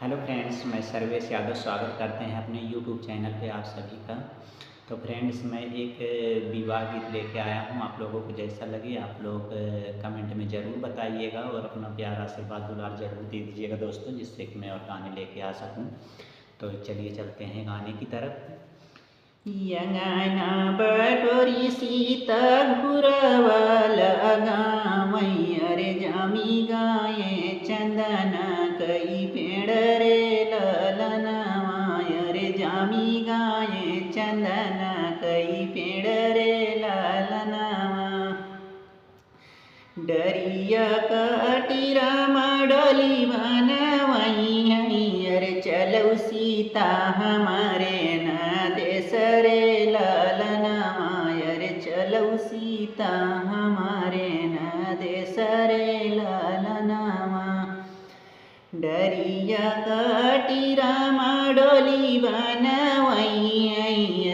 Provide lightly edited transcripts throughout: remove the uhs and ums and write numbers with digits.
Hello friends, मैं सर्वेश यादव स्वागत करते हैं अपने यूट्यूब चैनल पे आप सभी का। तो फ्रेंड्स, मैं एक विवाह गीत लेके आया हूँ। आप लोगों को जैसा लगे आप लोग कमेंट में ज़रूर बताइएगा और अपना प्यार आशीर्वाद दुलार ज़रूर दे दीजिएगा दोस्तों, जिससे कि मैं और गाने लेके आ सकूँ। तो चलिए चलते हैं गाने की तरफ। यंगाना बटोरी सीता घुरवाला गामैया रे जामी गाये चंदना कई पेड़ रे ललनवाय रे जामी गाये चंदना कई पेड़ रे ललनवा। डरिया कटीरा मडोली बनवई रे चलो सीता हमारे न देश रे ललनवाय रे चलो सीता हमारे न देश रे ललनवा। डरिया कटीरा मडोली बनवई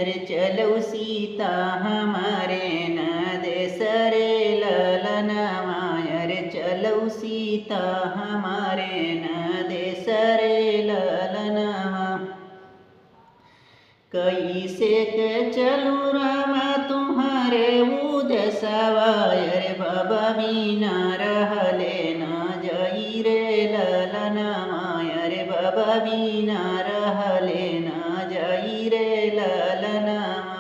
रे चलो सीता हमारे न देश रे ललनवाय रे चलो सीता हमारे न देश रे ललनवा। कैसे के चलू रामा तुम्हारे उदसवाय रे बाबा बिना रहले न जाई रे ललनवाय रे बाबा बिना रहले न जाई रे ललनवा।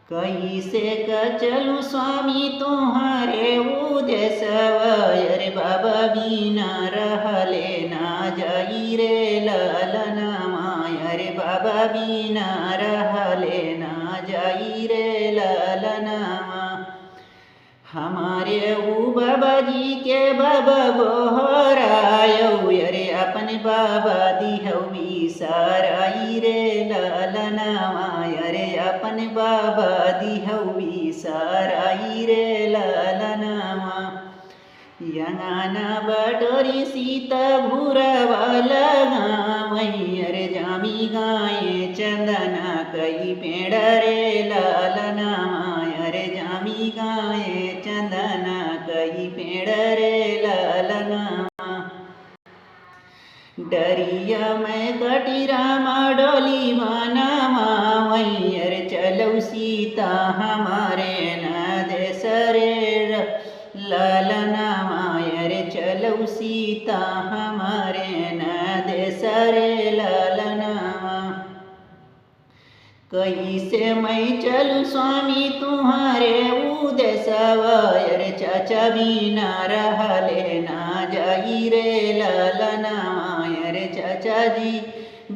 कैसे का चलू स्वामी तुम्हारे उदसवाय रे बाबा बिना रहले न जाई रे ललनवाय रे बाबा बिना रहले न जाई रे ललनवा। हमारे ऊ बाबा जी के बाबा गोहरायौ रे अपने बाबा दिहौ बिसाराई रे ललनवाय रे अपने बाबा दिहौ बिसाराई रे ललनवा। यंगाना बटोरी सीता घुरवाला गावई रे जामी गाये चंदना कई पेड़ रे ललनवाय रे जामी गाये चंदना कई पेड़ रे ललनवा। डरिया मैं कटीरा मडोली बनवाई रे चलो सीता हमारे न देश रे ललनवाय रे चलो सीता हमारे न देश रे ललनवा। कैसे मैं चलू स्वामी तुम्हारे उदसवाय रे चाचा बिना रहले न जाई रे ललनवाय रे चाचा जी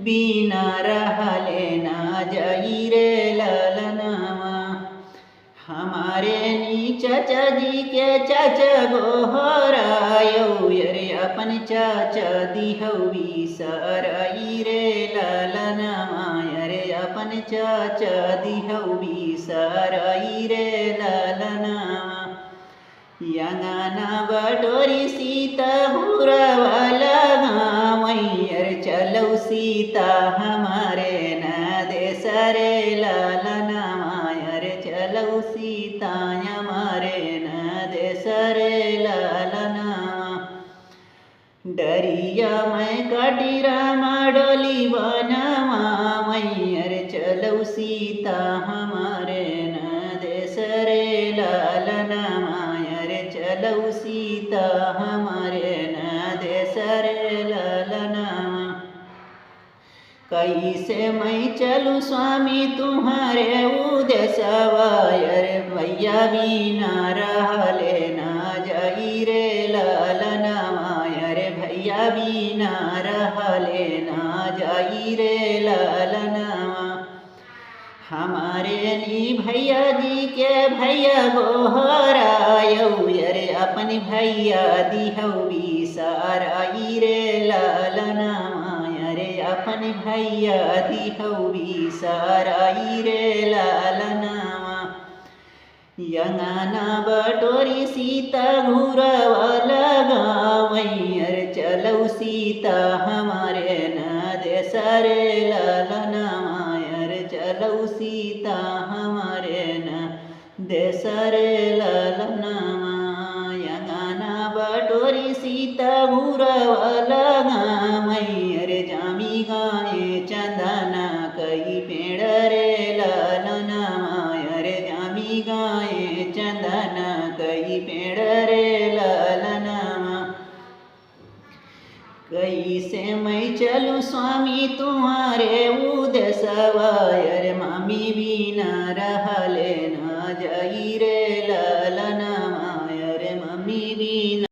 बिना रहले न जाई रे ललनवा। हमारे नी चाचा जी के चाचा गोहरायौ रे अपन चाचा दिहौ बिसाराई रे ललनवाय रे अपन चाचा दिहौ बिसाराई रे ललनवा। यंगाना बटोरी सीता घुरवाला गावई रे चलो सीता हमारे न देश रे ललनवाय रे चलो सीता हमारे न देश रे ललनवा। डरिया मैं कटीरा मडोली बनवाई रे चलो सीता हमारे न देश रे ललनवाय रे चलो सीता हमारे न देश रे ललनवा। कैसे मैं चलू स्वामी तुम्हारे उदसवाय रे भैया बिना रहले न जाई रे ललनवाय रे भैया बिना रहले न जाई रे ललनवा। हमारे नी भैया जी के भैया गोहरायौ रे अपने भैया दिहौ बिसाराई रे ललनवाय रे अपने भैया दिहौ बिसाराई रे ललनवा। यंगाना बटोरी सीता घुरवाला गावई रे चलो सीता हमारे न देश रे ललनवाय रे चलो सीता हमारे न देश रे ललनवा। यंगाना बटोरी सीता घुरवल गामैर जामी गाए चंदना कई पेड़ रे ललना मायर जामी गाए चंदना कई पेड़ रे ललना कैसे मैं चलूं स्वामी तुम्हारे उदय सवायर मामी बिना रहले न जाई